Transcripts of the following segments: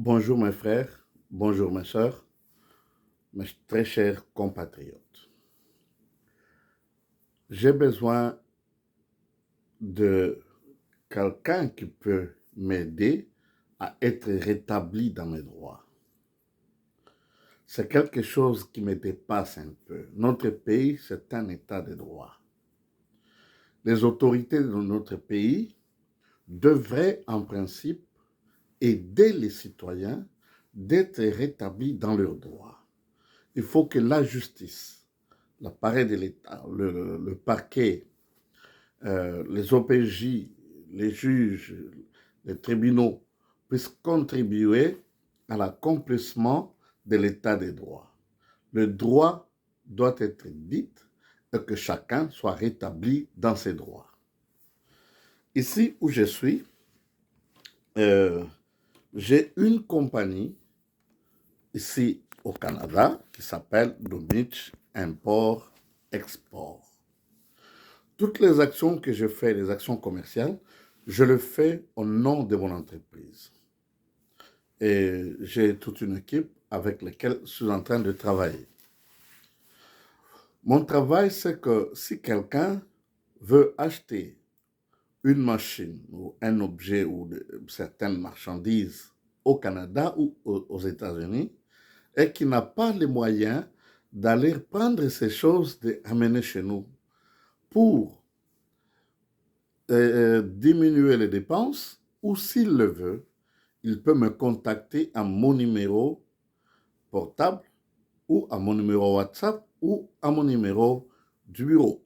Bonjour mes frères, bonjour mes sœurs, mes très chers compatriotes. J'ai besoin de quelqu'un qui peut m'aider à être rétabli dans mes droits. C'est quelque chose qui me dépasse un peu. Notre pays, c'est un état de droit. Les autorités de notre pays devraient en principe aider les citoyens d'être rétablis dans leurs droits. Il faut que la justice, l'appareil de l'État, le parquet, les OPJ, les juges, les tribunaux puissent contribuer à l'accomplissement de l'état des droits. Le droit doit être dit et que chacun soit rétabli dans ses droits. Ici où je suis, j'ai une compagnie ici au Canada qui s'appelle Domich Import Export. Toutes les actions que je fais, les actions commerciales, je le fais au nom de mon entreprise. Et j'ai toute une équipe avec laquelle je suis en train de travailler. Mon travail, c'est que si quelqu'un veut acheter une machine ou un objet ou certaines marchandises au Canada ou aux États-Unis et qui n'a pas les moyens d'aller prendre ces choses et amener chez nous pour diminuer les dépenses, ou s'il le veut, il peut me contacter à mon numéro portable ou à mon numéro WhatsApp ou à mon numéro du bureau.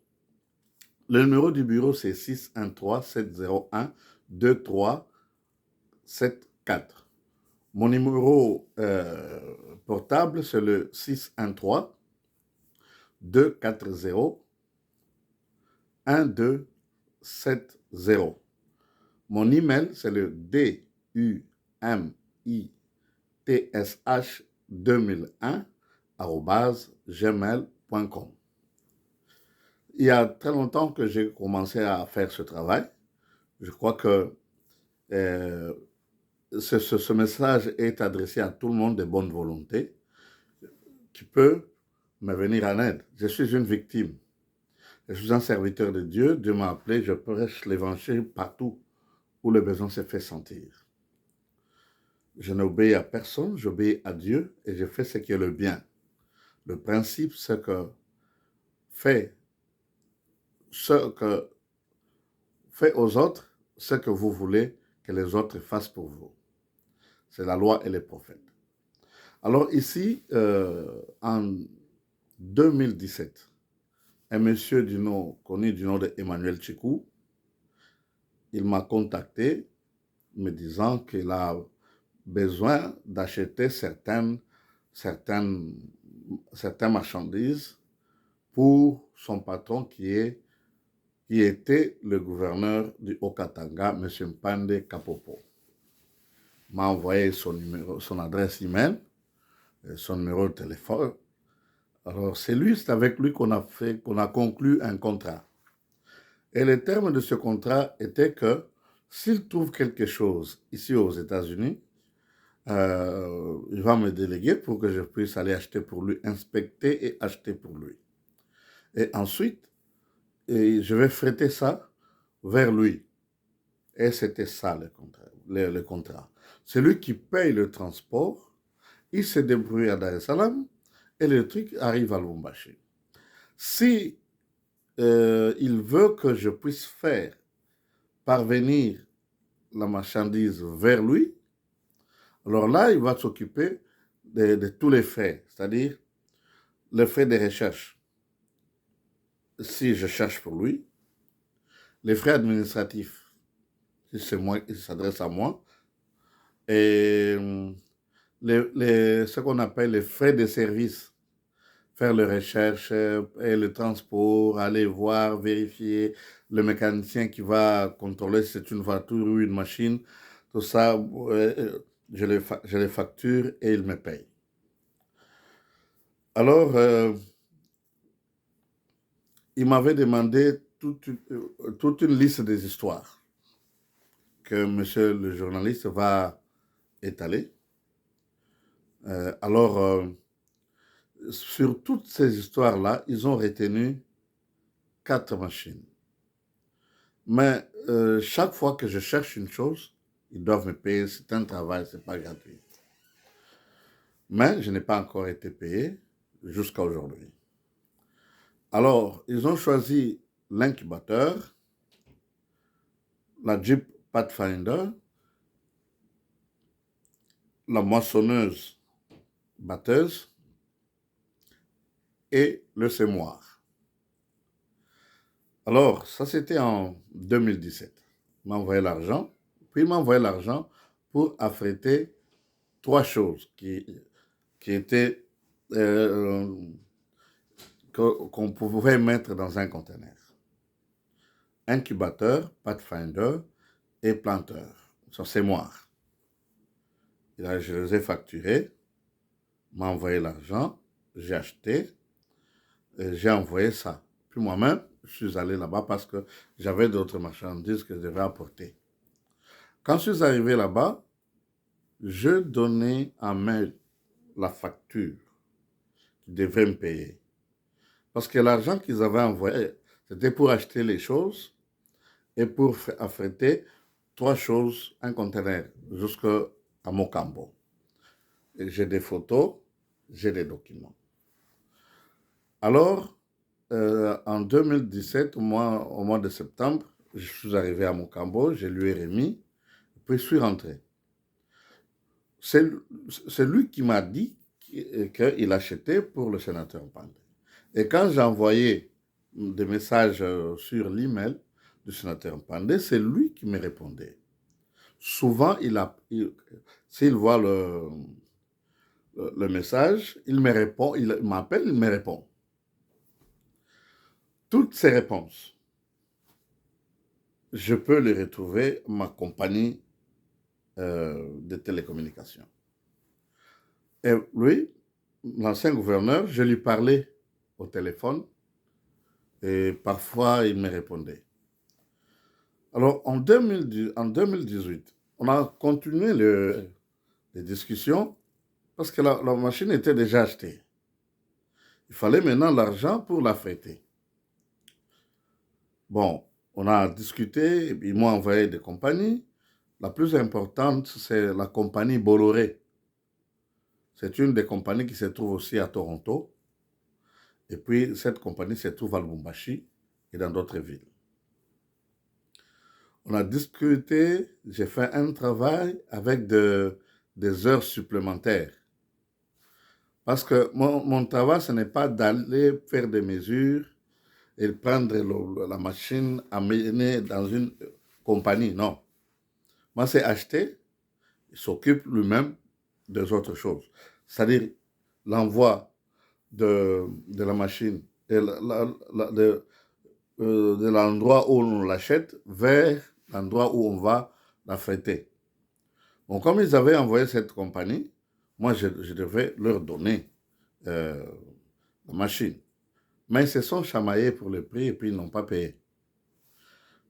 Le numéro du bureau, c'est 613-701-2374. Mon numéro portable, c'est le 613-240-1270. Mon email, c'est le dumitsh2001@gmail.com. Il y a très longtemps que j'ai commencé à faire ce travail. Je crois que ce message est adressé à tout le monde de bonne volonté qui peut me venir en aide. Je suis une victime. Je suis un serviteur de Dieu. Dieu m'a appelé. Je prêche l'évangile partout où le besoin se fait sentir. Je n'obéis à personne, j'obéis à Dieu et je fais ce qui est le bien. Le principe, c'est que faites aux autres ce que vous voulez que les autres fassent pour vous. C'est la loi et les prophètes. Alors ici, en 2017, un monsieur connu du nom d'Emmanuel Chikou, il m'a contacté me disant qu'il a besoin d'acheter certaines marchandises pour son patron qui était le gouverneur du Haut-Katanga, M. Mpande Kapopo. Il m'a envoyé son adresse email, son numéro de téléphone. Alors c'est avec lui qu'on a conclu un contrat. Et le terme de ce contrat était que s'il trouve quelque chose ici aux États-Unis, il va me déléguer pour que je puisse aller acheter pour lui, inspecter et acheter pour lui. Et ensuite, je vais fréter ça vers lui. Et c'était ça le contrat. C'est lui qui paye le transport, il se débrouille à Dar es Salaam et le truc arrive à Lubumbashi. Si il veut que je puisse faire parvenir la marchandise vers lui, alors là, il va s'occuper de tous les frais, c'est-à-dire les frais de recherche, si je cherche pour lui, les frais administratifs, si c'est moi, il s'adresse à moi, et ce qu'on appelle les frais de service, faire les recherches et le transport, aller voir, vérifier, le mécanicien qui va contrôler si c'est une voiture ou une machine, tout ça, je les facture et il me paye. Alors, il m'avait demandé toute une liste des histoires que monsieur le journaliste va étaler. Alors, sur toutes ces histoires-là, ils ont retenu 4 machines. Mais chaque fois que je cherche une chose, ils doivent me payer. C'est un travail, c'est pas gratuit. Mais je n'ai pas encore été payé jusqu'à aujourd'hui. Alors, ils ont choisi l'incubateur, la Jeep Pathfinder, la moissonneuse batteuse et le semoir. Alors, ça c'était en 2017. Il m'a envoyé l'argent, puis il m'a envoyé l'argent pour affréter 3 choses qui étaient qu'on pouvait mettre dans un conteneur. Incubateur, Pathfinder et planteur, son sémoir. Et là, je les ai facturés, m'a envoyé l'argent, j'ai acheté, et j'ai envoyé ça. Puis moi-même, je suis allé là-bas parce que j'avais d'autres marchandises que je devais apporter. Quand je suis arrivé là-bas, je donnais en main la facture qu'ils devaient me payer. Parce que l'argent qu'ils avaient envoyé, c'était pour acheter les choses et pour affréter 3 choses, un conteneur, jusqu'à Mocambo. Et j'ai des photos, j'ai des documents. Alors, en 2017, au mois de septembre, je suis arrivé à Mocambo, je lui ai remis, puis je suis rentré. C'est lui qui m'a dit qu'il achetait pour le sénateur Pandé. Et quand j'ai envoyé des messages sur l'email du sénateur Pandé, c'est lui qui me répondait. Souvent, s'il voit le message, il me répond, il m'appelle, il me répond. Toutes ces réponses, je peux les retrouver ma compagnie de télécommunications. Et lui, l'ancien gouverneur, je lui parlais au téléphone et parfois il me répondait. Alors en 2018, on a continué les discussions parce que la machine était déjà achetée. Il fallait maintenant l'argent pour l'affréter. Bon, on a discuté, et puis ils m'ont envoyé des compagnies. La plus importante, c'est la compagnie Bolloré. C'est une des compagnies qui se trouve aussi à Toronto. Et puis, cette compagnie se trouve à Lubumbashi et dans d'autres villes. On a discuté, j'ai fait un travail avec des heures supplémentaires. Parce que mon travail, ce n'est pas d'aller faire des mesures et prendre la machine, amener dans une compagnie, non. Moi, c'est acheter, il s'occupe lui-même des autres choses. C'est-à-dire l'envoi de la machine, de l'endroit où on l'achète vers l'endroit où on va l'affréter. Bon, comme ils avaient envoyé cette compagnie, moi, je devais leur donner la machine. Mais ils se sont chamaillés pour le prix et puis ils n'ont pas payé.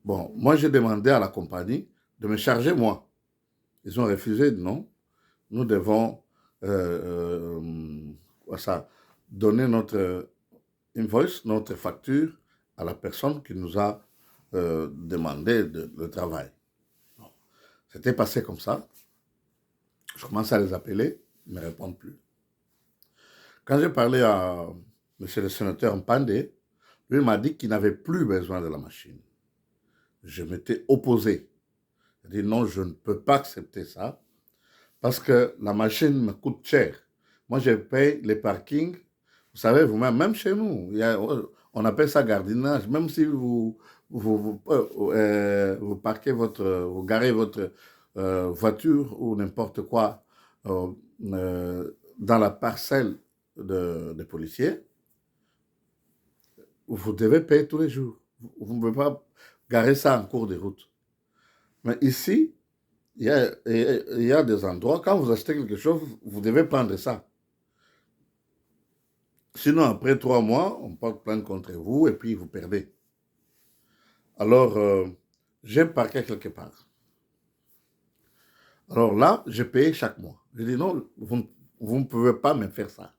Bon, moi, j'ai demandé à la compagnie de me charger moi. Ils ont refusé, non. Nous devons donner notre invoice, notre facture à la personne qui nous a demandé le travail. Bon. C'était passé comme ça. Je commence à les appeler, ils ne me répondent plus. Quand j'ai parlé à M. le sénateur Mpandé, lui m'a dit qu'il n'avait plus besoin de la machine. Je m'étais opposé. J'ai dit non, je ne peux pas accepter ça parce que la machine me coûte cher. Moi, je paye les parkings. Vous savez, vous-même, même chez nous, on appelle ça gardinage. Même si vous parquez vous garez votre voiture ou n'importe quoi dans la parcelle des policiers, vous devez payer tous les jours. Vous ne pouvez pas garer ça en cours de route. Mais ici, il y a des endroits, quand vous achetez quelque chose, vous devez prendre ça. Sinon, après 3 mois, on porte plainte contre vous et puis vous perdez. Alors, j'ai parqué quelque part. Alors là, j'ai payé chaque mois. Je dis non, vous ne pouvez pas me faire ça.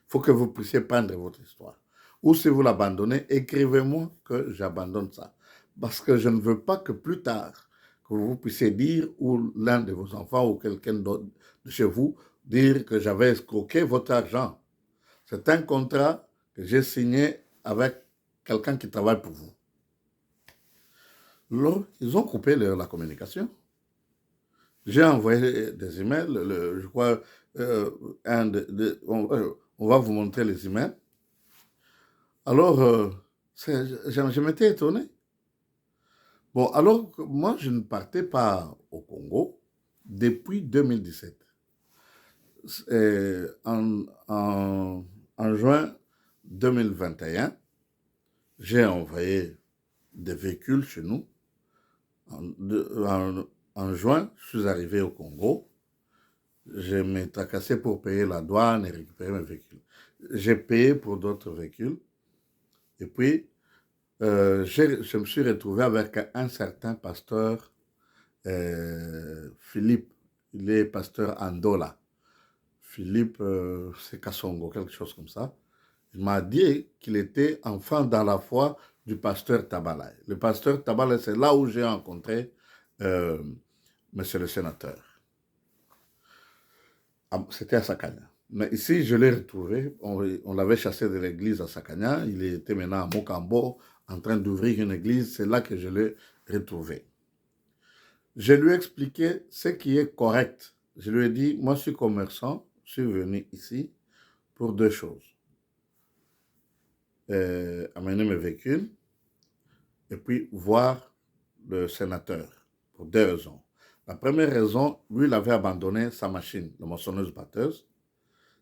Il faut que vous puissiez prendre votre histoire. Ou si vous l'abandonnez, écrivez-moi que j'abandonne ça. Parce que je ne veux pas que plus tard, que vous puissiez dire, ou l'un de vos enfants, ou quelqu'un d'autre de chez vous, dire que j'avais escroqué votre argent. C'est un contrat que j'ai signé avec quelqu'un qui travaille pour vous. Alors, ils ont coupé la communication. J'ai envoyé des emails, je crois, on va vous montrer les emails. Alors, je m'étais étonné. Bon, alors, moi, je ne partais pas au Congo depuis 2017. En juin 2021, j'ai envoyé des véhicules chez nous. En juin, je suis arrivé au Congo. Je m'ai tracassé pour payer la douane et récupérer mes véhicules. J'ai payé pour d'autres véhicules. Et puis, je me suis retrouvé avec un certain pasteur, Philippe. Il est pasteur Andola. Philippe, c'est Kassongo, quelque chose comme ça. Il m'a dit qu'il était enfant dans la foi du pasteur Tabalaï. Le pasteur Tabalaï, c'est là où j'ai rencontré monsieur le sénateur. C'était à Sakanya. Mais ici, je l'ai retrouvé. On l'avait chassé de l'église à Sakanya. Il était maintenant à Mokambo, en train d'ouvrir une église. C'est là que je l'ai retrouvé. Je lui ai expliqué ce qui est correct. Je lui ai dit, moi, je suis commerçant. Je suis venu ici pour deux choses. Amener mes véhicules et puis voir le sénateur pour deux raisons. La première raison, lui, il avait abandonné sa machine, la moissonneuse-batteuse.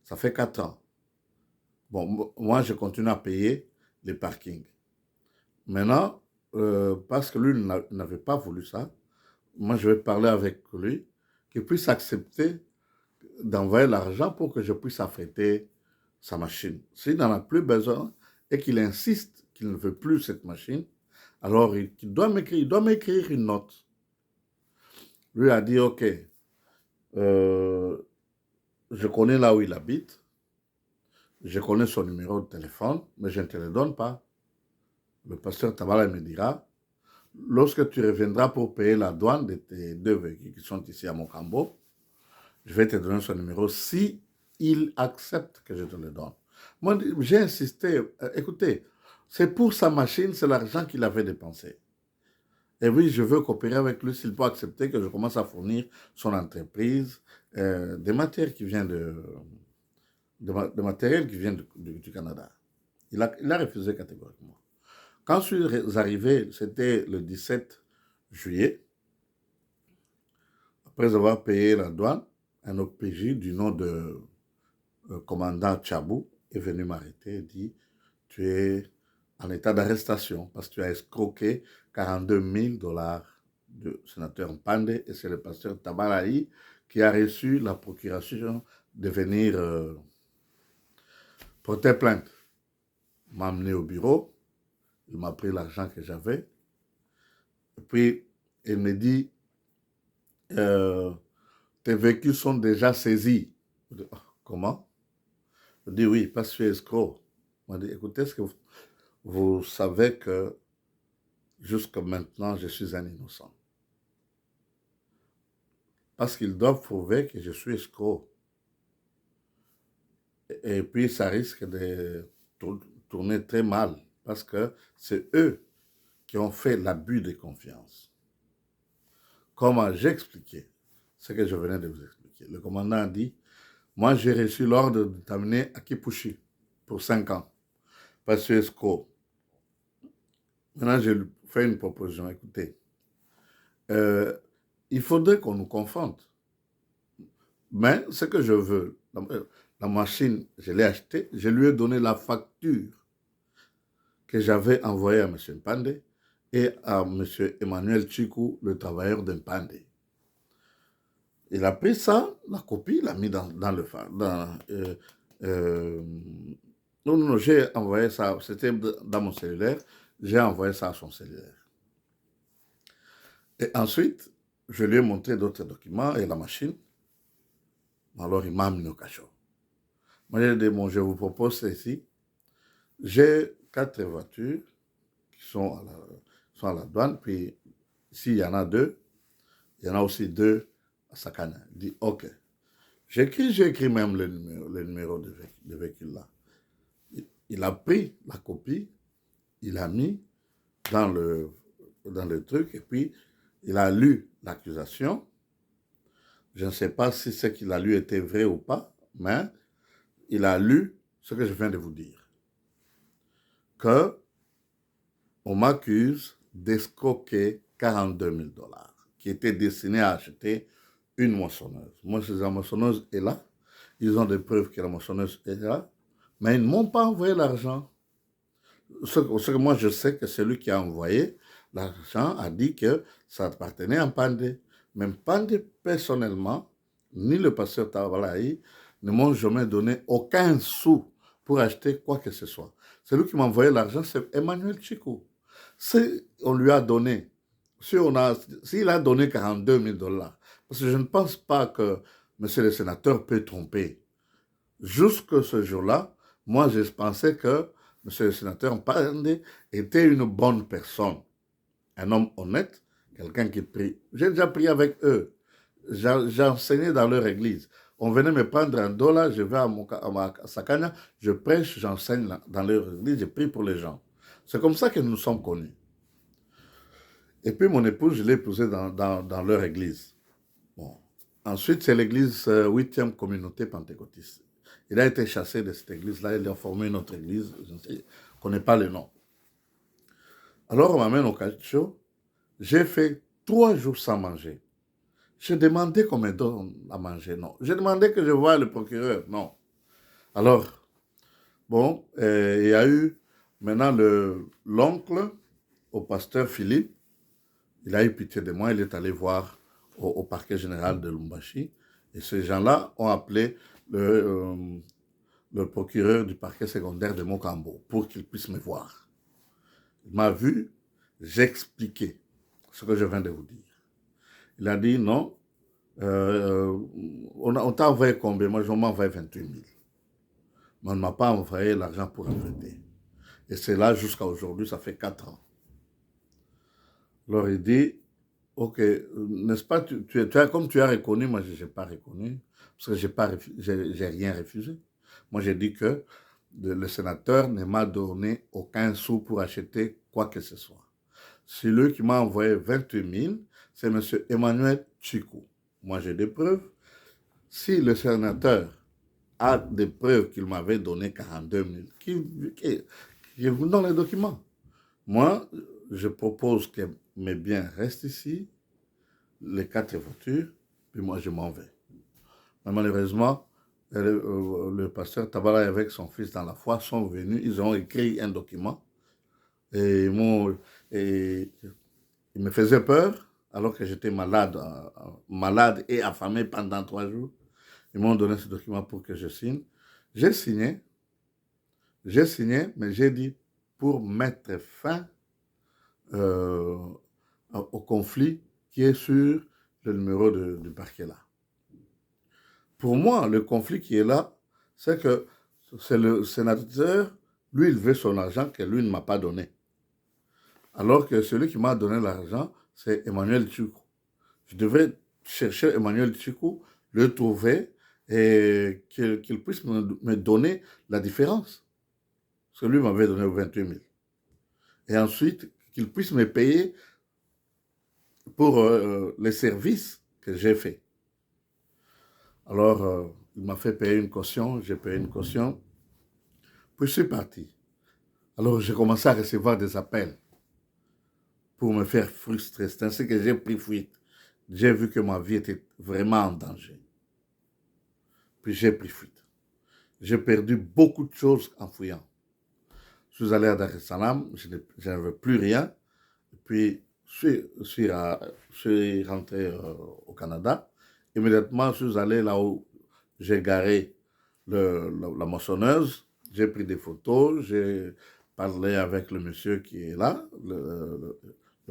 Ça fait 4 ans. Bon, moi, je continue à payer les parkings. Maintenant, parce que lui n'avait pas voulu ça, moi, je vais parler avec lui, qu'il puisse accepter d'envoyer l'argent pour que je puisse affréter sa machine. S'il n'en a plus besoin et qu'il insiste qu'il ne veut plus cette machine, alors il doit m'écrire une note. Lui a dit, ok, je connais là où il habite, je connais son numéro de téléphone, mais je ne te le donne pas. Le pasteur Tabala me dira, lorsque tu reviendras pour payer la douane de tes deux véhicules qui sont ici à Mokambo, je vais te donner son numéro si il accepte que je te le donne. Moi, j'ai insisté, écoutez, c'est pour sa machine, c'est l'argent qu'il avait dépensé. Et oui, je veux coopérer avec lui s'il peut accepter que je commence à fournir son entreprise des matières qui viennent de matériel qui vient du Canada. Il a refusé catégoriquement. Quand je suis arrivé, c'était le 17 juillet, après avoir payé la douane, un OPJ du nom de commandant Tchabou est venu m'arrêter et dit « Tu es en état d'arrestation parce que tu as escroqué 42 000 $ du sénateur Mpande et c'est le pasteur Tabalaï qui a reçu la procuration de venir porter plainte. » Il m'a amené au bureau, il m'a pris l'argent que j'avais et puis il me dit tes véhicules sont déjà saisis. Je dis, oh, comment? Je dis oui, parce que je suis escroc. Il m'a dit, écoutez, est-ce que vous savez que jusqu'à maintenant, je suis un innocent? Parce qu'ils doivent prouver que je suis escroc. Et puis, ça risque de tourner très mal, parce que c'est eux qui ont fait l'abus de confiance. Comment j'ai expliqué ce que je venais de vous expliquer. Le commandant a dit, moi j'ai reçu l'ordre de t'amener à Kipushi pour 5 ans, parce que je suis escroc. Maintenant, je lui fais une proposition. Écoutez, il faudrait qu'on nous confronte. Mais ce que je veux, la machine, je l'ai achetée, je lui ai donné la facture que j'avais envoyée à M. Mpande et à M. Emmanuel Chikou, le travailleur de Mpande. Il a pris ça, la copie, il l'a mis dans le phare. Non, j'ai envoyé ça, c'était dans mon cellulaire, j'ai envoyé ça à son cellulaire. Et ensuite, je lui ai montré d'autres documents et la machine. Alors, il m'a amené au cachot. Moi, j'ai dit, bon, je vous propose ceci. J'ai 4 voitures qui sont à la douane, puis s'il y en a 2, il y en a aussi 2 à Sakana. Il dit, OK. J'ai écrit même le numéro de véhicule là. Il a pris la copie, il a mis dans le truc, et puis il a lu l'accusation. Je ne sais pas si ce qu'il a lu était vrai ou pas, mais il a lu ce que je viens de vous dire. Que on m'accuse d'escroquer 42 000 dollars qui étaient destinés à acheter une moissonneuse. Moi, la moissonneuse est là. Ils ont des preuves que la moissonneuse est là, mais ils ne m'ont pas envoyé l'argent. Ce que moi, je sais que celui qui a envoyé l'argent a dit que ça appartenait à Pandé. Même Pandé, personnellement, ni le pasteur Tavalaï ne m'ont jamais donné aucun sou pour acheter quoi que ce soit. Celui qui m'a envoyé l'argent, c'est Emmanuel Chico. Si on lui a donné, s'il a donné 42 000 dollars, parce que je ne pense pas que monsieur le sénateur peut tromper. Jusque ce jour-là, moi, je pensais que monsieur le sénateur Pandé était une bonne personne, un homme honnête, quelqu'un qui prie. J'ai déjà prié avec eux. J'ai enseigné dans leur église. On venait me prendre $1, je vais à Sakana, je prêche, j'enseigne dans leur église, je prie pour les gens. C'est comme ça que nous sommes connus. Et puis mon épouse, je l'ai épousée dans leur église. Bon. Ensuite, c'est l'église 8e communauté pentecôtiste. Il a été chassé de cette église-là, il a formé une autre église, je ne connais pas le nom. Alors on m'amène au cacho, j'ai fait 3 jours sans manger. J'ai demandé qu'on me donne à manger, non. J'ai demandé que je voie le procureur, non. Alors, bon, il y a eu maintenant l'oncle au pasteur Philippe, il a eu pitié de moi, il est allé voir au parquet général de Lumbashi, et ces gens-là ont appelé le procureur du parquet secondaire de Mokambo pour qu'il puisse me voir. Il m'a vu, j'ai expliqué ce que je viens de vous dire. Il a dit non, on t'a envoyé combien? Moi, je m'ai envoyé 28 000. Mais on ne m'a pas envoyé l'argent pour arrêter. Et c'est là jusqu'à aujourd'hui, ça fait 4 ans. Alors il dit, ok, n'est-ce pas, comme tu as reconnu, moi je n'ai pas reconnu, parce que j'ai rien refusé. Moi j'ai dit que le sénateur ne m'a donné aucun sou pour acheter quoi que ce soit. Celui qui m'a envoyé 28 000, c'est M. Emmanuel Chico. Moi j'ai des preuves. Si le sénateur a des preuves qu'il m'avait donné 42 000, qui vous donne les documents. Moi, je propose que mes biens restent ici, les 4 voitures, puis moi je m'en vais. Mais malheureusement, le pasteur Tabala avec son fils dans la foi sont venus, ils ont écrit un document et ils me faisaient peur alors que j'étais malade et affamé pendant 3 jours. Ils m'ont donné ce document pour que je signe. J'ai signé, mais j'ai dit pour mettre fin au conflit qui est sur le numéro du parquet là. Pour moi, le conflit qui est là, c'est que c'est le sénateur, lui, il veut son argent que lui ne m'a pas donné. Alors que celui qui m'a donné l'argent, c'est Emmanuel Chico. Je devrais chercher Emmanuel Chico, le trouver et qu'il puisse me donner la différence. Parce que lui m'avait donné 28 000. Et ensuite, qu'il puisse me payer pour les services que j'ai faits. Alors, il m'a fait payer une caution, j'ai payé une caution, puis je suis parti. Alors, j'ai commencé à recevoir des appels pour me faire frustrer. C'est ainsi que j'ai pris fuite. J'ai vu que ma vie était vraiment en danger. Puis j'ai pris fuite. J'ai perdu beaucoup de choses en fouillant. Je suis allé à Dar es Salaam, je n'avais plus rien. Puis, je suis rentré au Canada. Immédiatement, je suis allé là où j'ai garé la moissonneuse. J'ai pris des photos. J'ai parlé avec le monsieur qui est là, le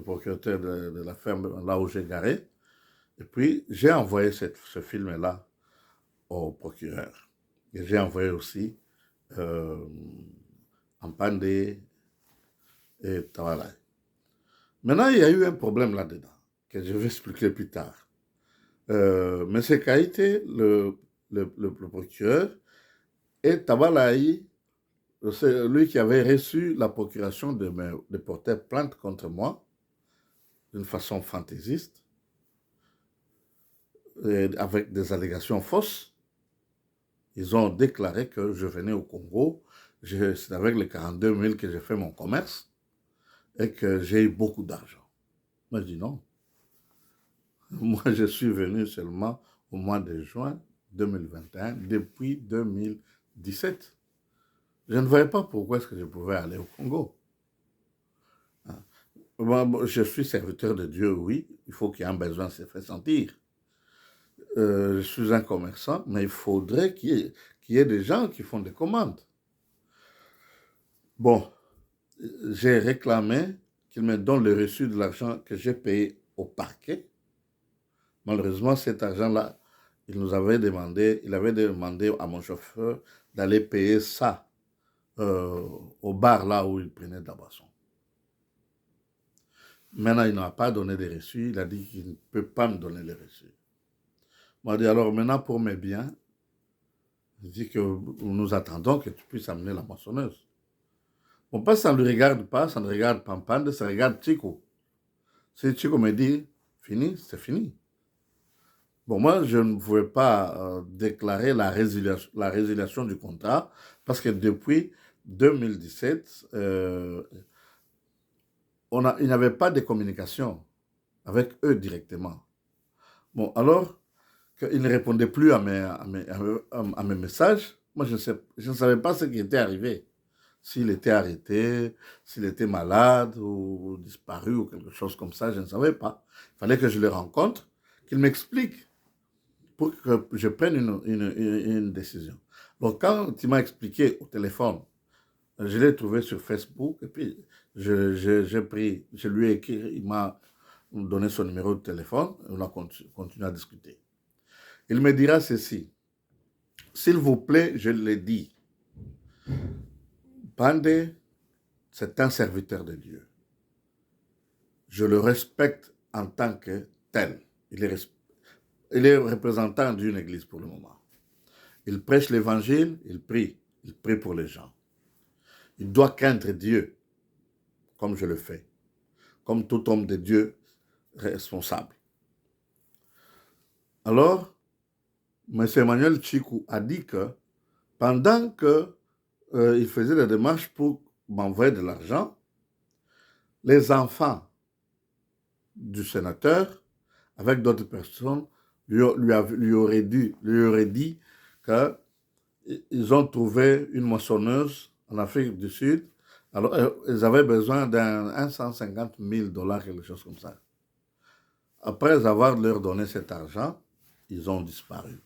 propriétaire de la ferme, là où j'ai garé. Et puis, j'ai envoyé ce film-là au procureur. Et j'ai envoyé aussi Ampandé et Tawalay. Maintenant, il y a eu un problème là-dedans, que je vais expliquer plus tard. M. Kaïté, le procureur, et Tabalaï, c'est lui qui avait reçu la procuration de porter plainte contre moi, d'une façon fantaisiste, avec des allégations fausses. Ils ont déclaré que je venais au Congo, c'est avec les 42 000 que j'ai fait mon commerce, et que j'ai eu beaucoup d'argent. Moi, je dis non. Moi, je suis venu seulement au mois de juin 2021, depuis 2017. Je ne voyais pas pourquoi est-ce que je pouvais aller au Congo. Bon, je suis serviteur de Dieu, oui. Il faut qu'il y ait un besoin se fait sentir. Je suis un commerçant, mais il faudrait qu'il y ait des gens qui font des commandes. Bon, j'ai réclamé qu'il me donne le reçu de l'argent que j'ai payé au parquet. Malheureusement, cet argent-là, il avait demandé à mon chauffeur d'aller payer ça au bar là où il prenait de la boisson. Maintenant, il n'a pas donné de reçus. Il a dit qu'il ne peut pas me donner les reçus. Moi, dit alors maintenant pour mes biens, je dis que nous attendons que tu puisses amener la moissonneuse. Bon, pas ça ne le regarde pas, ça ne regarde Pampande, ça regarde Chico. Si Chico me dit fini, c'est fini. Bon, moi, je ne pouvais pas déclarer la résiliation du contrat parce que depuis 2017, il n'y avait pas de communication avec eux directement. Bon, alors qu'ils ne répondaient plus à mes messages, moi, je ne savais pas ce qui était arrivé. S'il était arrêté, s'il était malade ou disparu ou quelque chose comme ça, je ne savais pas. Il fallait que je le rencontre, qu'il m'explique pour que je prenne une décision. Donc, quand il m'a expliqué au téléphone, je l'ai trouvé sur Facebook et puis je lui ai écrit, il m'a donné son numéro de téléphone et on a continué à discuter. Il me dira ceci, s'il vous plaît, je l'ai dit, Pandé, c'est un serviteur de Dieu. Je le respecte en tant que tel. Il est représentant d'une église pour le moment. Il prêche l'évangile, il prie pour les gens. Il doit craindre Dieu, comme je le fais, comme tout homme de Dieu responsable. Alors, M. Emmanuel Chikou a dit que pendant qu'il faisait des démarches pour m'envoyer de l'argent, les enfants du sénateur, avec d'autres personnes, lui auraient dit qu'ils ont trouvé une moissonneuse en Afrique du Sud. Alors, ils avaient besoin d'un 150 000 $, quelque chose comme ça. Après avoir leur donné cet argent, ils ont disparu.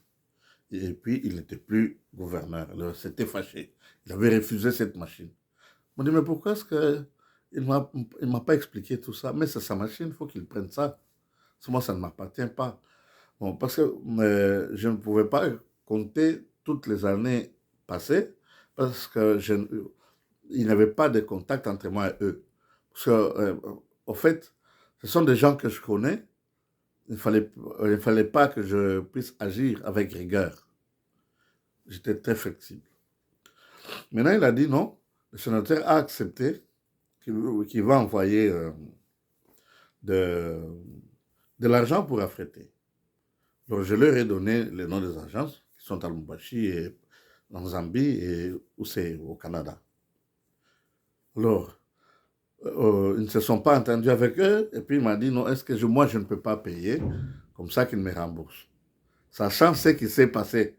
Et puis, il n'était plus gouverneur. Il s'était fâché. Il avait refusé cette machine. On dit, mais pourquoi est-ce qu'il ne m'a pas expliqué tout ça? Mais c'est sa machine, il faut qu'il prenne ça. Moi, ça ne m'appartient pas. Bon, parce que je ne pouvais pas compter toutes les années passées parce qu'il n'y avait pas de contact entre moi et eux. Parce que, au fait, ce sont des gens que je connais. Il ne fallait pas que je puisse agir avec rigueur. J'étais très flexible. Maintenant, il a dit non. Le sénateur a accepté qu'il va envoyer de l'argent pour affréter. Donc, je leur ai donné les noms des agences qui sont à Lubumbashi et en Zambie et où c'est au Canada. Alors, ils ne se sont pas entendus avec eux et puis il m'a dit non, est-ce que moi je ne peux pas payer comme ça qu'ils me remboursent. Sachant ce qui s'est passé,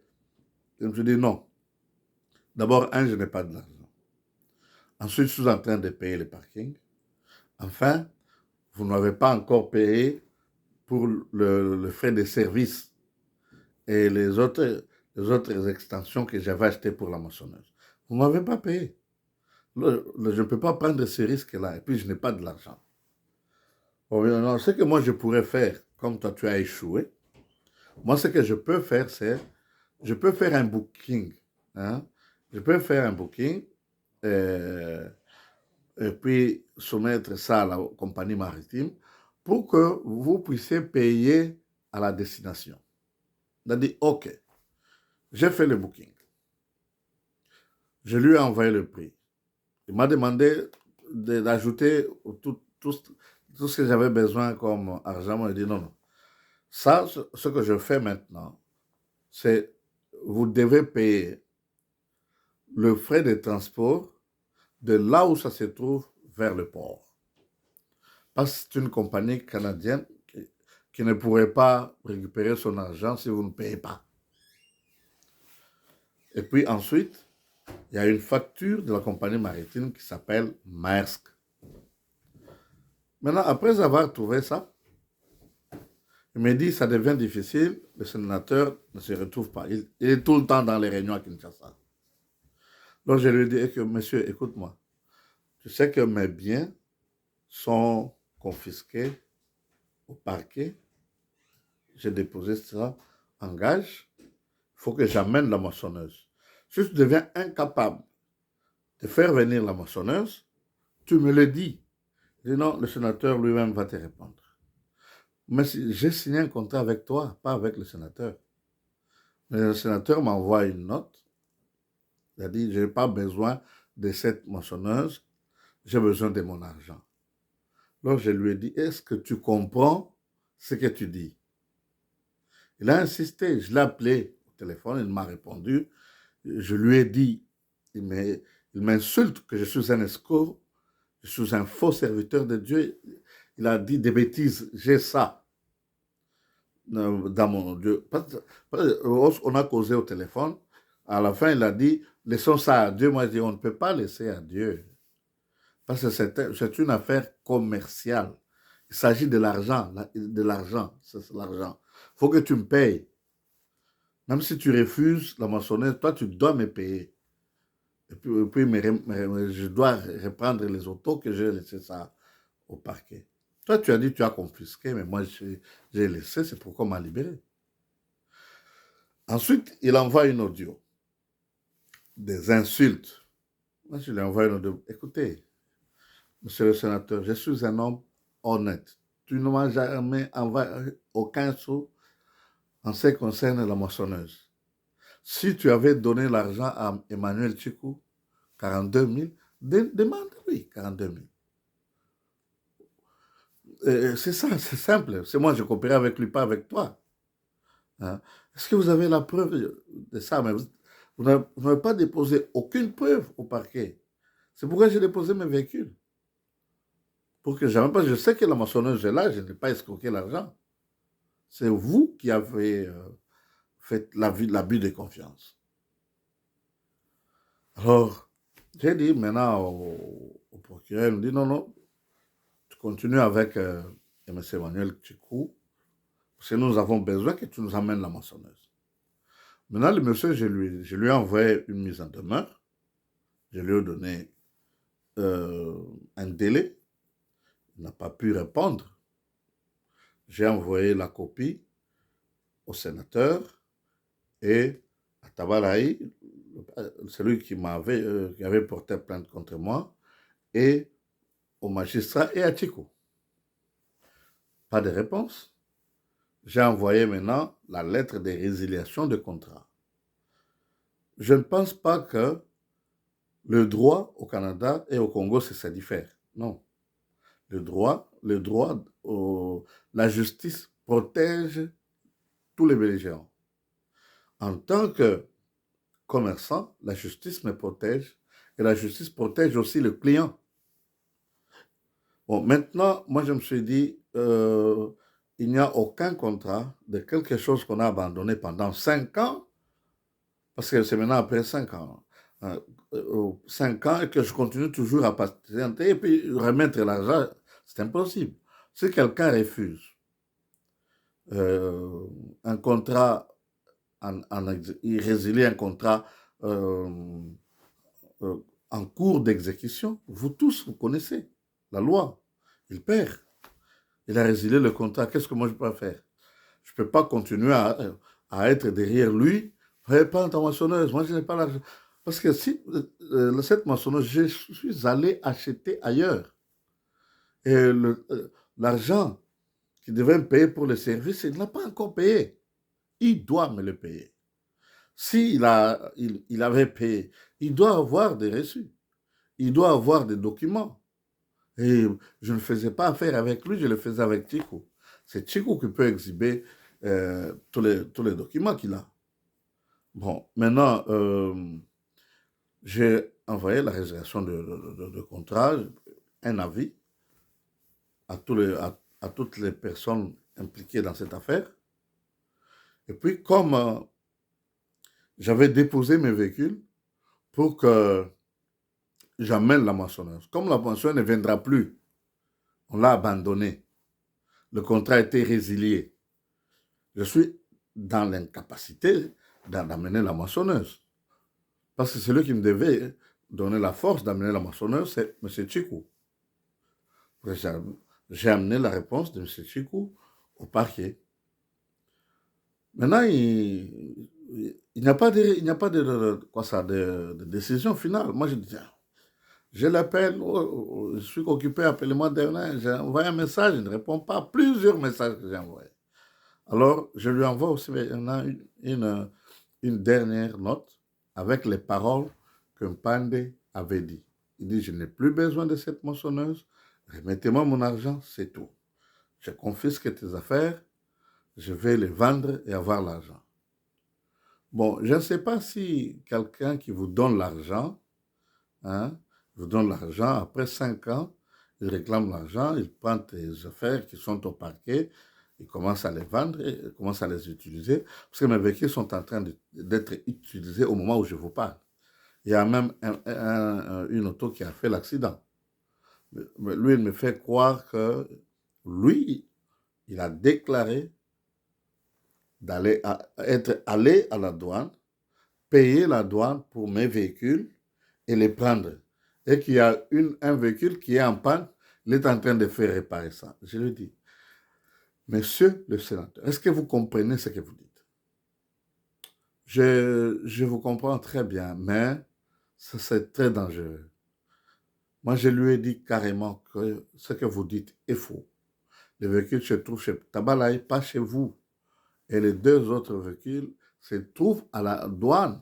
je me suis dit non. D'abord, je n'ai pas de l'argent. Ensuite, je suis en train de payer le parking. Enfin, vous n'avez pas encore payé pour le frais de service et les autres extensions que j'avais achetées pour la moissonneuse. Vous ne m'avez pas payé. Je ne peux pas prendre ce risque-là et puis je n'ai pas de l'argent. Bon, non, ce que moi je pourrais faire, comme toi tu as échoué, moi ce que je peux faire, c'est je peux faire un booking. Hein? Je peux faire un booking euh, et puis soumettre ça à la compagnie maritime pour que vous puissiez payer à la destination. Il a dit, OK, j'ai fait le booking. Je lui ai envoyé le prix. Il m'a demandé d'ajouter tout ce que j'avais besoin comme argent. Moi, j'ai dit non, non. Ça, ce que je fais maintenant, c'est vous devez payer le frais de transport de là où ça se trouve vers le port. Parce que c'est une compagnie canadienne qui ne pourrait pas récupérer son argent si vous ne payez pas. Et puis ensuite, il y a une facture de la compagnie maritime qui s'appelle Maersk. Maintenant, après avoir trouvé ça, il me dit ça devient difficile, le sénateur ne se retrouve pas. Il est tout le temps dans les réunions à Kinshasa. Donc je lui ai dit, monsieur, écoute-moi, tu sais que mes biens sont confisqués au parquet, j'ai déposé ça en gage, il faut que j'amène la moissonneuse. Si tu deviens incapable de faire venir la moissonneuse, tu me le dis. Je dis non, le sénateur lui-même va te répondre. Mais j'ai signé un contrat avec toi, pas avec le sénateur. Le sénateur m'envoie une note. Il a dit, je n'ai pas besoin de cette moissonneuse, j'ai besoin de mon argent. Donc je lui ai dit, est-ce que tu comprends ce que tu dis? Il a insisté, je l'ai appelé au téléphone, il m'a répondu. Je lui ai dit, il m'insulte que je suis un escroc, je suis un faux serviteur de Dieu. Il a dit des bêtises, j'ai ça dans mon Dieu. On a causé au téléphone. À la fin, il a dit, laissons ça à Dieu. Moi, je dis, on ne peut pas laisser à Dieu. Parce que c'est une affaire commerciale. Il s'agit de l'argent, c'est l'argent. Il faut que tu me payes. Même si tu refuses la moissonneuse, toi, tu dois me payer. Et puis je dois reprendre les autos que j'ai laissé ça au parquet. Toi, tu as dit que tu as confisqué, mais moi, j'ai laissé, c'est pourquoi on m'a libéré. Ensuite, il envoie une audio, des insultes. Moi, je lui envoie une audio. Écoutez, monsieur le sénateur, je suis un homme honnête. Tu ne m'as jamais envoyé aucun sou en ce qui concerne la moissonneuse. Si tu avais donné l'argent à Emmanuel Chikou, 42 000, demande-lui 42 000. C'est ça, c'est simple. C'est moi, je coopère avec lui, pas avec toi. Hein? Est-ce que vous avez la preuve de ça? Mais vous n'avez pas déposé aucune preuve au parquet. C'est pourquoi j'ai déposé mes véhicules. Pour que jamais pas, je sais que la moissonneuse est là, je n'ai pas escroqué l'argent. C'est vous qui avez fait l'abus de confiance. Alors, j'ai dit maintenant au procureur, il me dit non, non, tu continues avec M. Emmanuel Chikou, parce que nous avons besoin que tu nous amènes la moissonneuse. Maintenant, le monsieur, je lui ai envoyé une mise en demeure, je lui ai donné un délai, il n'a pas pu répondre. J'ai envoyé la copie au sénateur et à Tabalaï, celui qui avait porté plainte contre moi, et au magistrat et à Chico. Pas de réponse. J'ai envoyé maintenant la lettre de résiliation de contrat. Je ne pense pas que le droit au Canada et au Congo, ça diffère. Non. La justice protège tous les belligérants. En tant que commerçant, la justice me protège et la justice protège aussi le client. Bon, maintenant, moi, je me suis dit, il n'y a aucun contrat de quelque chose qu'on a abandonné pendant 5 ans, parce que c'est maintenant après 5 ans. 5 ans et que je continue toujours à patienter et puis remettre l'argent, c'est impossible. Si quelqu'un refuse un contrat, il résilie un contrat en cours d'exécution, vous tous, vous connaissez la loi. Il perd. Il a résilié le contrat. Qu'est-ce que moi je peux faire? Je ne peux pas continuer à être derrière lui Pas ta moissonneuse, moi je n'ai pas l'argent. Parce que si cette moissonneuse, je suis allé acheter ailleurs. Et l'argent qu'il devait me payer pour le service, il ne l'a pas encore payé. Il doit me le payer. S'il il avait payé, il doit avoir des reçus. Il doit avoir des documents. Et je ne faisais pas affaire avec lui, je le faisais avec Chico. C'est Chico qui peut exhiber tous les documents qu'il a. Bon, maintenant, j'ai envoyé la résiliation de contrat, un avis à toutes les personnes impliquées dans cette affaire. Et puis, comme j'avais déposé mes véhicules pour que j'amène la moissonneuse. Comme la moissonneuse ne viendra plus, on l'a abandonné. Le contrat a été résilié. Je suis dans l'incapacité d'amener la moissonneuse. Parce que celui qui me devait donner la force d'amener la moissonneuse, c'est M. Chikou. J'ai amené la réponse de M. Chikou au parquet. Maintenant, il n'y a pas de décision finale. Moi, je dis, je l'appelle, je suis occupé, appelez-moi demain. J'ai envoyé un message, il ne répond pas. Plusieurs messages que j'ai envoyés. Alors, je lui envoie aussi une dernière note avec les paroles que Mpande avait dit. Il dit, je n'ai plus besoin de cette moissonneuse, remettez-moi mon argent, c'est tout. Je confisque tes affaires, je vais les vendre et avoir l'argent. Bon, je ne sais pas si quelqu'un qui vous donne l'argent, vous donne l'argent, après 5 ans, il réclame l'argent, il prend tes affaires qui sont au parquet, il commence à les vendre, il commence à les utiliser, parce que mes véhicules sont en train d'être utilisés au moment où je vous parle. Il y a même une auto qui a fait l'accident. Mais lui, il me fait croire que lui, il a déclaré être allé à la douane, payer la douane pour mes véhicules et les prendre. Et qu'il y a un véhicule qui est en panne, il est en train de faire réparer ça. Je lui dis, monsieur le sénateur, est-ce que vous comprenez ce que vous dites? Je vous comprends très bien, mais ça c'est très dangereux. Moi, je lui ai dit carrément que ce que vous dites est faux. Le véhicule se trouve chez Tabalaï, pas chez vous. Et les 2 autres véhicules se trouvent à la douane.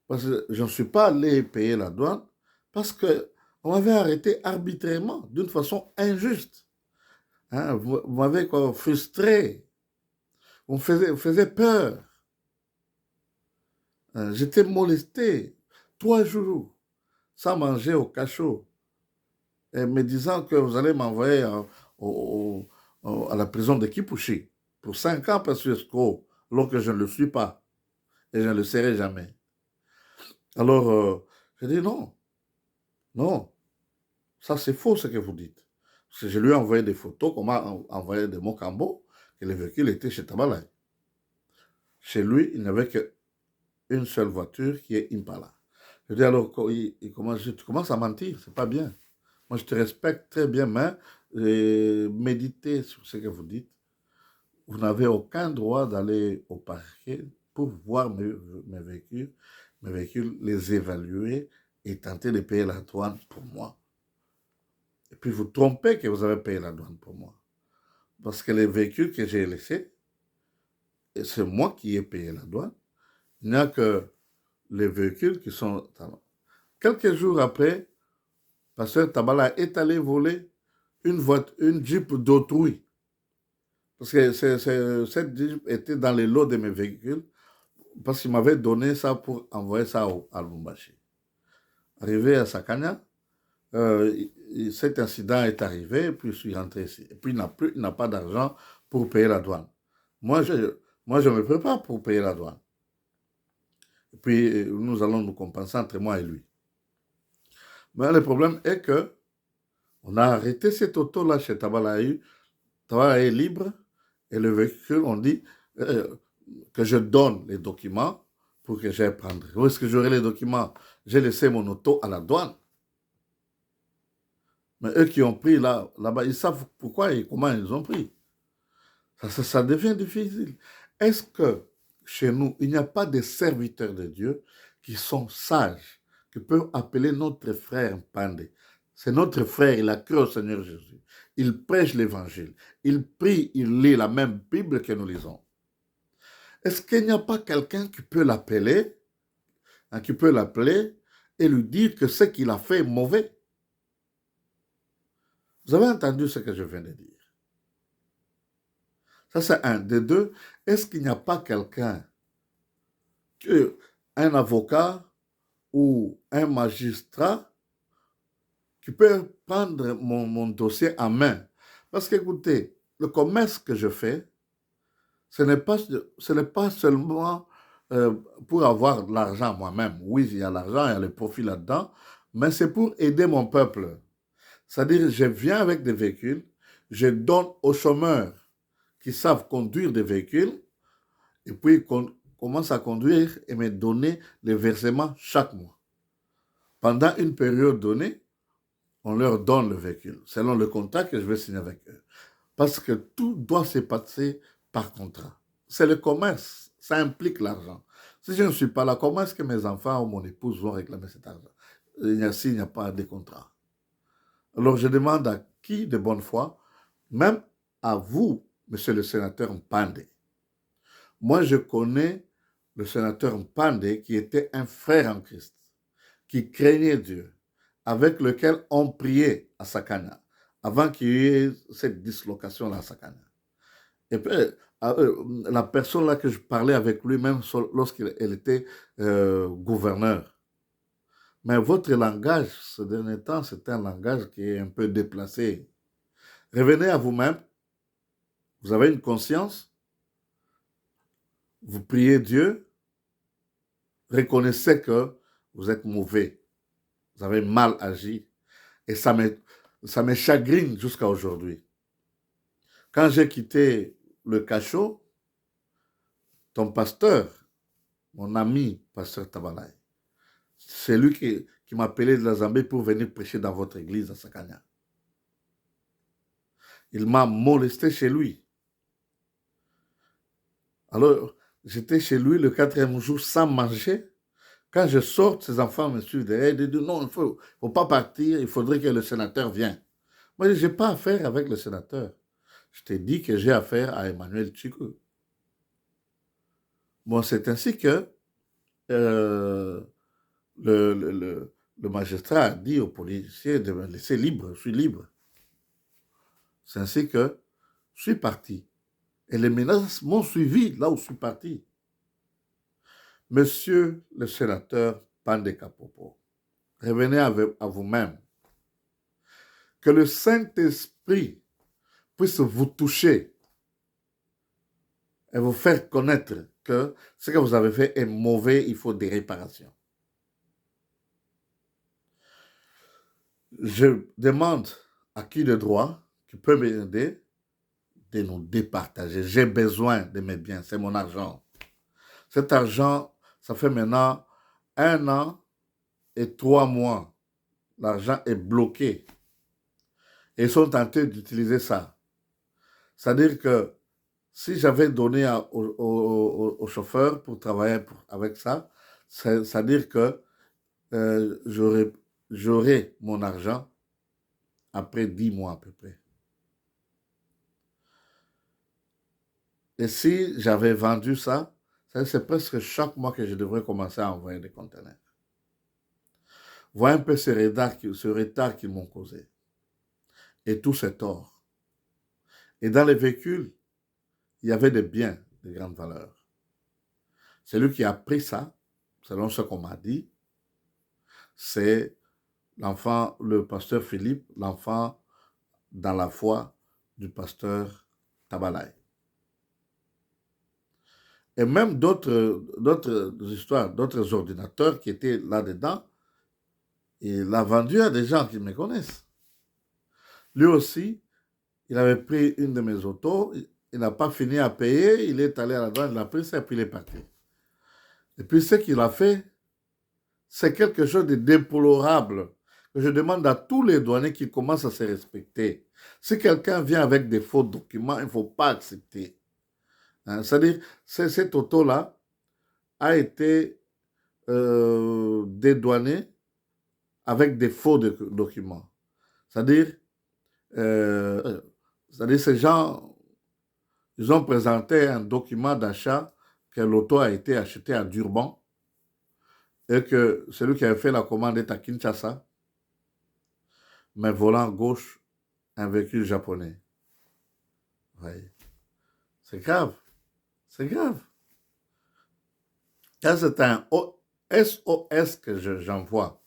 Parce que je ne suis pas allé payer la douane parce qu'on m'avait arrêté arbitrairement, d'une façon injuste. Vous m'avez frustré. Vous me faisiez peur. J'étais molesté 3 jours sans manger au cachot. Et me disant que vous allez m'envoyer à la prison de Kipushi pour 5 ans parce que escroc, alors que je ne le suis pas. Et je ne le serai jamais. Alors, j'ai dit non. Non. Ça, c'est faux ce que vous dites. Parce que je lui ai envoyé des photos, qu'on m'a envoyé de Mokambo, que le véhicule était chez Tabalay. Chez lui, il n'y avait qu'une seule voiture qui est Impala. Je dis alors, tu commences à mentir, c'est pas bien. Moi, je te respecte très bien, mais méditez sur ce que vous dites. Vous n'avez aucun droit d'aller au parquet pour voir mes véhicules, les évaluer et tenter de payer la douane pour moi. Et puis vous trompez que vous avez payé la douane pour moi. Parce que les véhicules que j'ai laissés, c'est moi qui ai payé la douane. Il n'y a que les véhicules qui sont... Quelques jours après, Pasteur Tabala est allé voler une Jeep d'autrui. Parce que cette Jeep était dans les lots de mes véhicules, parce qu'il m'avait donné ça pour envoyer ça à Lubumbashi. Arrivé à Sakanya, cet incident est arrivé, puis je suis rentré ici. Et puis il n'a pas d'argent pour payer la douane. Moi, je me prépare pour payer la douane. Et puis, nous allons nous compenser entre moi et lui. Mais le problème est que on a arrêté cette auto-là chez Tabalaï. Tabalaï est libre. Et le véhicule, on dit que je donne les documents pour que j'aille prendre. Où est-ce que j'aurai les documents? J'ai laissé mon auto à la douane. Mais eux qui ont pris là-bas, ils savent pourquoi et comment ils ont pris. Ça devient difficile. Est-ce que chez nous, il n'y a pas de serviteurs de Dieu qui sont sages, qui peuvent appeler notre frère Mpande. C'est notre frère, il a cru au Seigneur Jésus. Il prêche l'évangile. Il prie, il lit la même Bible que nous lisons. Est-ce qu'il n'y a pas quelqu'un qui peut l'appeler, et lui dire que ce qu'il a fait est mauvais? Vous avez entendu ce que je viens de dire? Ça, c'est un. De deux, est-ce qu'il n'y a pas quelqu'un, un avocat ou un magistrat qui peut prendre mon dossier en main? Parce qu'écoutez, le commerce que je fais, ce n'est pas seulement pour avoir de l'argent moi-même. Oui, il y a l'argent, il y a le profit là-dedans, mais c'est pour aider mon peuple. C'est-à-dire, je viens avec des véhicules, je donne aux chômeurs qui savent conduire des véhicules, et puis qu'on commence à conduire et me donner les versements chaque mois. Pendant une période donnée, on leur donne le véhicule, selon le contrat que je vais signer avec eux. Parce que tout doit se passer par contrat. C'est le commerce, ça implique l'argent. Si je ne suis pas là, comment est-ce que mes enfants ou mon épouse vont réclamer cet argent s'il n'y a pas de contrat? Alors je demande à qui de bonne foi, même à vous, monsieur le sénateur Mpande. Moi, je connais le sénateur Mpande qui était un frère en Christ, qui craignait Dieu, avec lequel on priait à Sakana, avant qu'il y ait cette dislocation-là à Sakana. Et puis, la personne là que je parlais avec lui, même lorsqu'il était gouverneur. Mais votre langage, ce dernier temps, c'est un langage qui est un peu déplacé. Revenez à vous-même. Vous avez une conscience. Vous priez Dieu. Reconnaissez que vous êtes mauvais. Vous avez mal agi. Et ça me chagrine jusqu'à aujourd'hui. Quand j'ai quitté le cachot, ton pasteur, mon ami, pasteur Tabalaï, c'est lui qui m'a appelé de la Zambie pour venir prêcher dans votre église à Sakanya. Il m'a molesté chez lui. Alors, j'étais chez lui le 4e jour sans manger. Quand je sors, ses enfants me suivent derrière. Ils disent non, il ne faut pas partir, il faudrait que le sénateur vienne. Moi, je n'ai pas affaire avec le sénateur. Je t'ai dit que j'ai affaire à Emmanuel Chikou. Bon, c'est ainsi que le magistrat a dit au policier de me laisser libre, je suis libre. C'est ainsi que je suis parti. Et les menaces m'ont suivi là où je suis parti. Monsieur le sénateur Mpande Kapopo, revenez à vous-même. Que le Saint-Esprit puisse vous toucher et vous faire connaître que ce que vous avez fait est mauvais, il faut des réparations. Je demande à qui de droit, qui peut m'aider, de nous départager. J'ai besoin de mes biens, c'est mon argent. Cet argent, ça fait maintenant 1 an et 3 mois. L'argent est bloqué. Et ils sont tentés d'utiliser ça. C'est-à-dire que si j'avais donné au chauffeur pour travailler avec ça, c'est-à-dire que j'aurais mon argent après 10 mois à peu près. Et si j'avais vendu ça, c'est presque chaque mois que je devrais commencer à envoyer des conteneurs. Voilà un peu ce retard qu'ils m'ont causé. Et tout cet or. Et dans les véhicules, il y avait des biens de grande valeur. Celui qui a pris ça, selon ce qu'on m'a dit, c'est l'enfant, le pasteur Philippe, l'enfant dans la foi du pasteur Tabalaï. Et même d'autres histoires, d'autres ordinateurs qui étaient là-dedans, il l'a vendu à des gens qui me connaissent. Lui aussi, il avait pris une de mes autos, il n'a pas fini à payer, il est allé à la douane, il a pris ça et puis il est parti. Et puis ce qu'il a fait, c'est quelque chose de déplorable. Je demande à tous les douaniers qui commencent à se respecter. Si quelqu'un vient avec des faux documents, il ne faut pas accepter. Hein, c'est-à-dire, cette auto-là, a été dédouané avec des faux documents. C'est-à-dire, euh, c'est-à-dire ces gens, ils ont présenté un document d'achat que l'auto a été acheté à Durban et que celui qui avait fait la commande est à Kinshasa, mais volant gauche, un véhicule japonais. Ouais. C'est grave, c'est grave. Ça, c'est un SOS que j'envoie.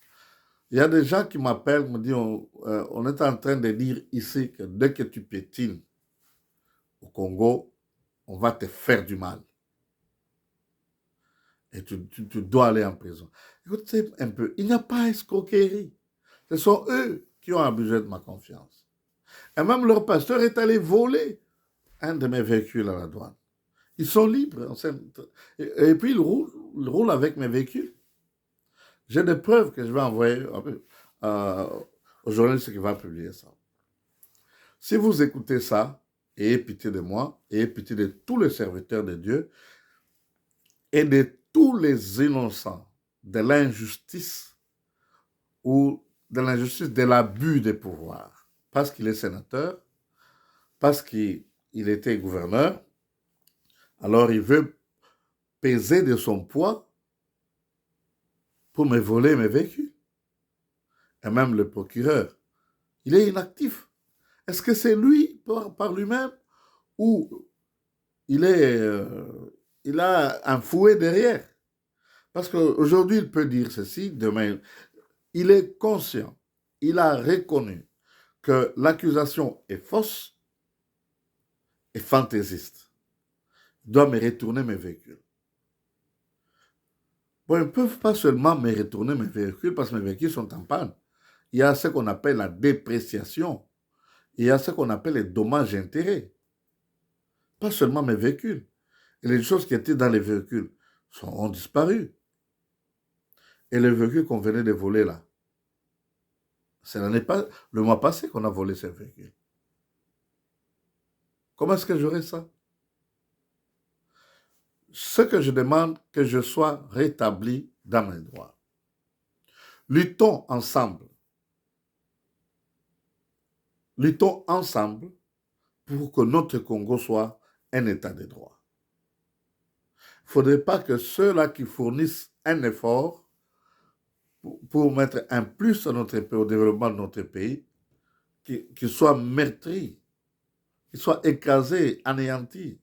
Il y a des gens qui m'appellent, me disent, on est en train de dire ici que dès que tu piétines au Congo, on va te faire du mal. Et tu dois aller en prison. Écoutez un peu, il n'y a pas escroquerie. Ce sont eux qui ont abusé de ma confiance. Et même leur pasteur est allé voler un de mes véhicules à la douane. Ils sont libres. Et puis, ils roulent avec mes véhicules. J'ai des preuves que je vais envoyer au journaliste qui va publier ça. Si vous écoutez ça, ayez pitié de moi, ayez pitié de tous les serviteurs de Dieu et de tous les innocents de l'injustice ou de l'injustice de l'abus des pouvoirs. Parce qu'il est sénateur, parce qu'il était gouverneur, alors il veut peser de son poids pour me voler mes véhicules. Et même le procureur, il est inactif. Est-ce que c'est lui par lui-même ou il a un fouet derrière? Parce qu'aujourd'hui, il peut dire ceci, demain, il est conscient, il a reconnu que l'accusation est fausse et fantaisiste. Il doit me retourner mes véhicules. Bon, ils ne peuvent pas seulement me retourner mes véhicules parce que mes véhicules sont en panne. Il y a ce qu'on appelle la dépréciation. Il y a ce qu'on appelle les dommages-intérêts. Pas seulement mes véhicules. Et les choses qui étaient dans les véhicules ont disparu. Et les véhicules qu'on venait de voler là, ce n'est pas le mois passé qu'on a volé ces véhicules. Comment est-ce que j'aurais ça? Ce que je demande, que je sois rétabli dans mes droits. Luttons ensemble. Luttons ensemble pour que notre Congo soit un état de droit. Il ne faudrait pas que ceux-là qui fournissent un effort pour mettre un plus à notre pays, au développement de notre pays, qu'ils soient meurtris, qu'ils soient écrasés, anéantis,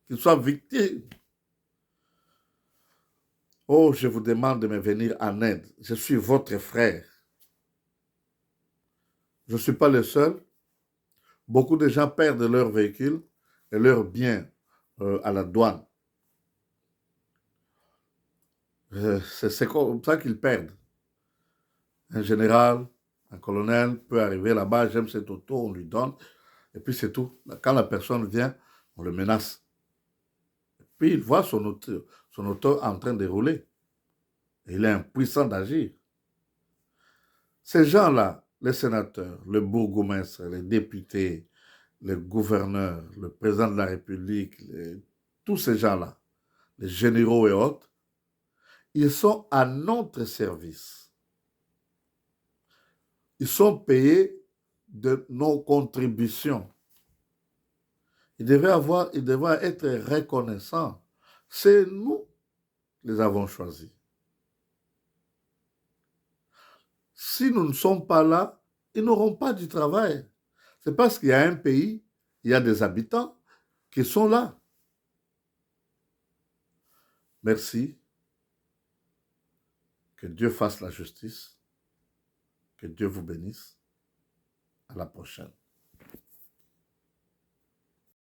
qu'ils soient victimes. Oh, je vous demande de me venir en aide. Je suis votre frère. Je ne suis pas le seul. Beaucoup de gens perdent leurs véhicules et leurs biens à la douane. C'est comme ça qu'ils perdent. Un général, un colonel peut arriver là-bas, j'aime cette auto, on lui donne, et puis c'est tout. Quand la personne vient, on le menace. Puis il voit son auto en train de rouler. Et il est impuissant d'agir. Ces gens-là, les sénateurs, le bourgmestre, les députés, le gouverneur, le président de la République, tous ces gens-là, les généraux et autres, ils sont à notre service. Ils sont payés de nos contributions. Ils devraient être reconnaissants. C'est nous qui les avons choisis. Si nous ne sommes pas là, ils n'auront pas du travail. C'est parce qu'il y a un pays, il y a des habitants qui sont là. Merci. Que Dieu fasse la justice. Que Dieu vous bénisse. À la prochaine.